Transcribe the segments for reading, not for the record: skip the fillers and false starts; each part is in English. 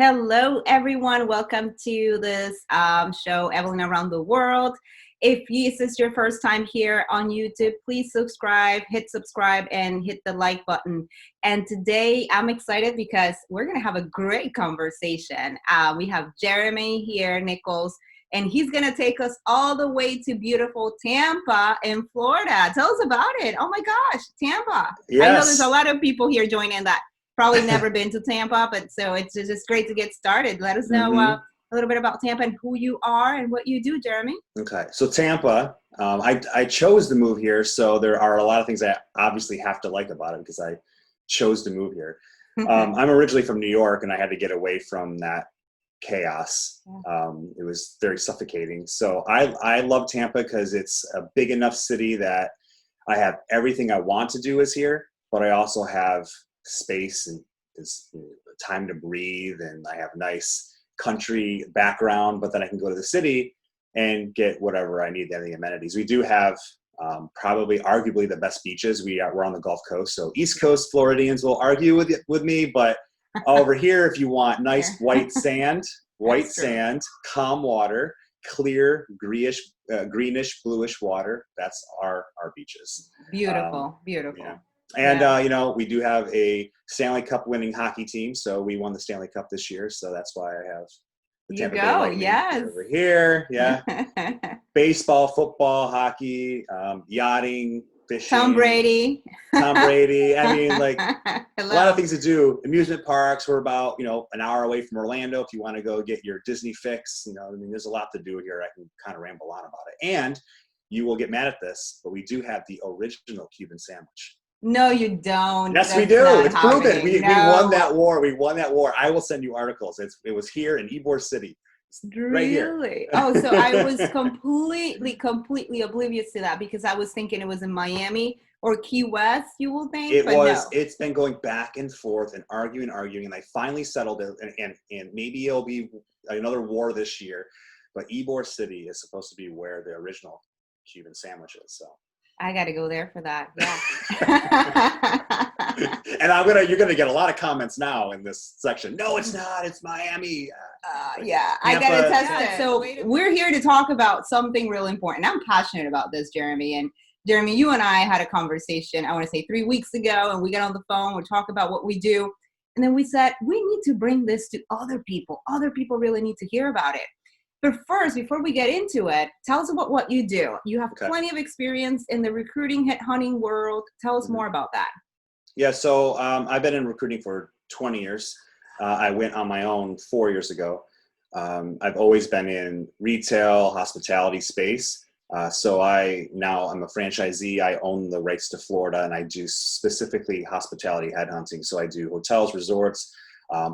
Hello, everyone. Welcome to this show, Evelyn Around the World. If this is your first time here on YouTube, please hit subscribe, and hit the like button. And today I'm excited because we're going to have a great conversation. We have Jeremy here, Nichols, and he's going to take us all the way to beautiful Tampa in Florida. Tell us about it. Oh my gosh, Tampa. Yes. I know there's a lot of people here joining that probably never been to Tampa, but so it's just great to get started. Let us know a little bit about Tampa and who you are and what you do, Jeremy. Okay, so Tampa, I chose to move here, so there are a lot of things I obviously have to like about it because I chose to move here. I'm originally from New York, and I had to get away from that chaos. It was very suffocating. So I love Tampa because it's a big enough city that I have everything I want to do is here, but I also have space and time to breathe, and I have a nice country background, but then I can go to the city and get whatever I need, the amenities. We do have probably arguably the best beaches. We're on the Gulf Coast, so East Coast Floridians will argue with me, but over here, if you want nice white sand, calm water, clear greenish bluish water, that's our beaches. Beautiful. Yeah. And, we do have a Stanley Cup winning hockey team. So we won the Stanley Cup this year. So that's why I have the Tampa Bay Lightning over here. Yeah. Baseball, football, hockey, yachting, fishing. Tom Brady. I mean, like a lot of things to do. Amusement parks. We're about, an hour away from Orlando. If you want to go get your Disney fix, there's a lot to do here. I can kind of ramble on about it. And you will get mad at this, but we do have the original Cuban sandwich. No, you don't. Yes, we do. It's proven. We won that war. I will send you articles. It was here in Ybor City. Right here. Really? Oh, so I was completely oblivious to that because I was thinking it was in Miami or Key West, you will think. No. It's been going back and forth and arguing, and I finally settled it. And maybe it'll be another war this year. But Ybor City is supposed to be where the original Cuban sandwich is. So I got to go there for that. Yeah. And you're gonna get a lot of comments now in this section. No, it's not. It's Miami. Yeah, I gotta test it. So we're here to talk about something real important. I'm passionate about this, Jeremy. And Jeremy, you and I had a conversation, I want to say 3 weeks ago, and we got on the phone. We talked about what we do. And then we said, we need to bring this to other people. Other people really need to hear about it. But first, before we get into it, tell us about what you do. You have plenty of experience in the recruiting, headhunting world. Tell us more about that. Yeah, so I've been in recruiting for 20 years. I went on my own 4 years ago. I've always been in retail, hospitality space. So I'm a franchisee. I own the rights to Florida, and I do specifically hospitality headhunting. So I do hotels, resorts,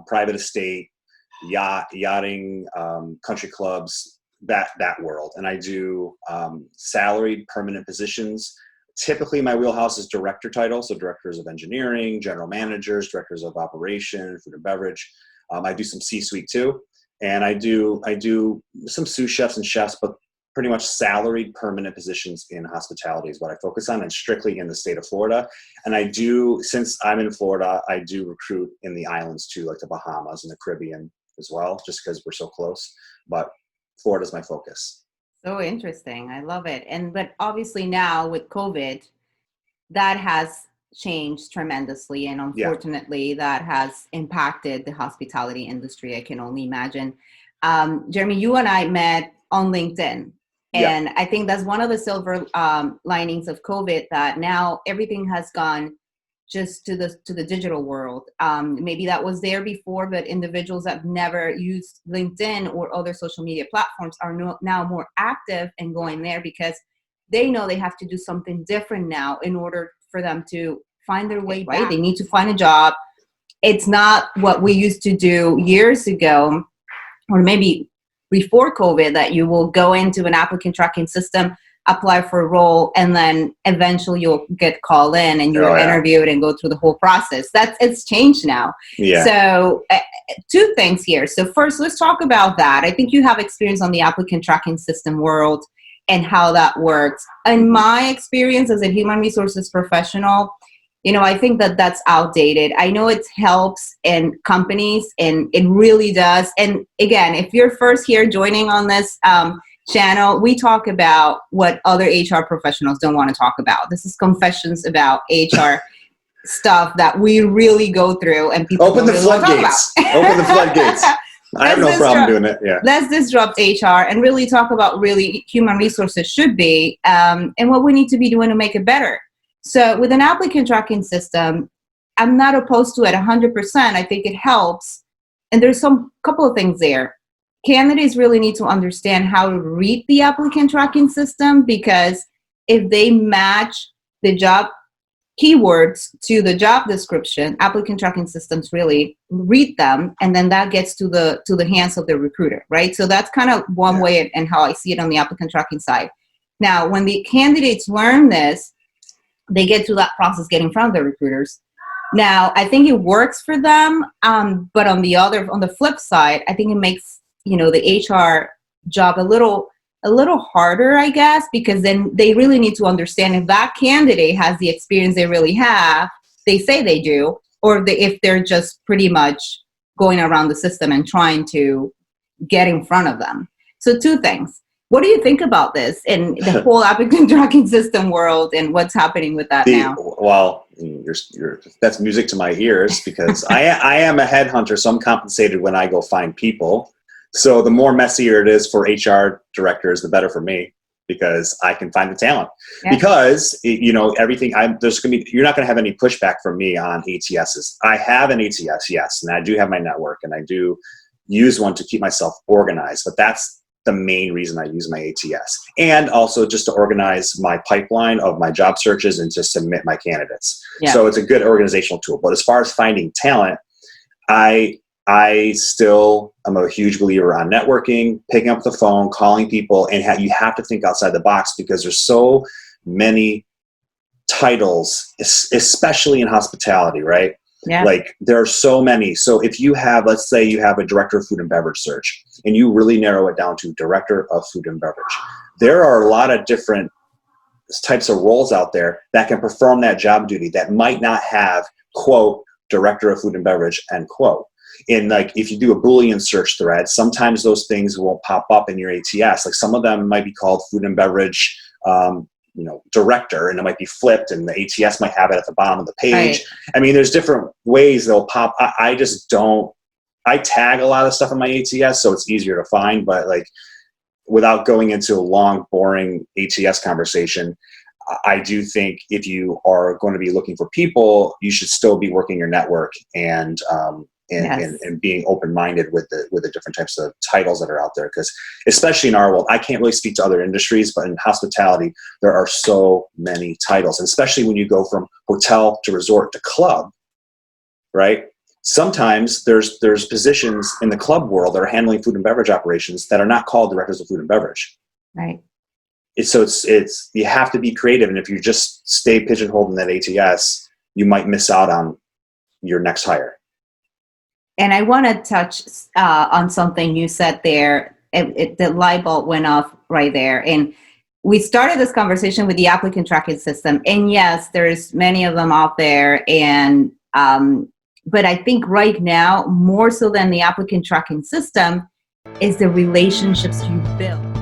private estate, yachting, country clubs, that world. And I do salaried permanent positions. Typically my wheelhouse is director title, so directors of engineering, general managers, directors of operation, food and beverage. I do some C-suite too, and I do some sous chefs and chefs, but pretty much salaried permanent positions in hospitality is what I focus on, and strictly in the state of Florida. And since I'm in Florida, I do recruit in the islands too, like the Bahamas and the Caribbean as well, just because we're so close. But Florida's my focus. So interesting. I love it. But obviously now with COVID, that has changed tremendously. And unfortunately, that has impacted the hospitality industry. I can only imagine. Jeremy, you and I met on LinkedIn. And I think that's one of the silver linings of COVID, that now everything has gone just to the digital world. Maybe that was there before, but individuals that have never used LinkedIn or other social media platforms are now more active and going there because they know they have to do something different now in order for them to find their way back. They need to find a job. It's not what we used to do years ago, or maybe before COVID, that you will go into an applicant tracking system, apply for a role, and then eventually you'll get called in and you're interviewed and go through the whole process. It's changed now. Yeah. So two things here. So first, let's talk about that. I think you have experience on the applicant tracking system world and how that works. In my experience as a human resources professional, I think that that's outdated. I know it helps in companies, and it really does. And again, if you're first here joining on this channel, we talk about what other HR professionals don't want to talk about. This is confessions about HR stuff that we really go through, and people open the really floodgates. Open the floodgates. I have no problem doing it. Yeah. Let's disrupt HR and really talk about really human resources should be, and what we need to be doing to make it better. So with an applicant tracking system, I'm not opposed to it 100%. I think it helps. And there's some couple of things there. Candidates really need to understand how to read the applicant tracking system, because if they match the job keywords to the job description, applicant tracking systems really read them, and then that gets to the hands of the recruiter, right? So that's kind of one way and how I see it on the applicant tracking side. Now, when the candidates learn this, they get through that process, get in front of the recruiters. Now, I think it works for them, but on the flip side, I think it makes the HR job a little harder, I guess, because then they really need to understand if that candidate has the experience they really have, they say they do, or if they're just pretty much going around the system and trying to get in front of them. So 2 things. What do you think about this in the whole applicant tracking system world, and what's happening with that now? Well, that's music to my ears, because I am a headhunter, so I'm compensated when I go find people. So the more messier it is for HR directors, the better for me, because I can find the talent. Yeah. Because everything you're not going to have any pushback from me on ATSs. I have an ATS, yes, and I do have my network, and I do use one to keep myself organized. But that's the main reason I use my ATS, and also just to organize my pipeline of my job searches and to submit my candidates. Yeah. So it's a good organizational tool. But as far as finding talent, I still am a huge believer on networking, picking up the phone, calling people, and you have to think outside the box, because there's so many titles, especially in hospitality, right? Yeah. Like there are so many. So if you have, let's say you have a director of food and beverage search, and you really narrow it down to director of food and beverage, there are a lot of different types of roles out there that can perform that job duty that might not have, quote, director of food and beverage, end quote. And like if you do a Boolean search thread, sometimes those things won't pop up in your ATS. Like some of them might be called food and beverage director, and it might be flipped, and the ATS might have it at the bottom of the page. Right. I mean, there's different ways they'll pop. I tag a lot of stuff in my ATS, so it's easier to find, but like without going into a long, boring ATS conversation, I do think if you are going to be looking for people, you should still be working your network and being open-minded with the different types of titles that are out there. Because especially in our world, I can't really speak to other industries, but in hospitality, there are so many titles. And especially when you go from hotel to resort to club, right? Sometimes there's positions in the club world that are handling food and beverage operations that are not called directors of food and beverage. Right. So you have to be creative. And if you just stay pigeonholed in that ATS, you might miss out on your next hire. And I want to touch on something you said there. The light bulb went off right there. And we started this conversation with the applicant tracking system. And yes, there's many of them out there. And but I think right now, more so than the applicant tracking system, is the relationships you build.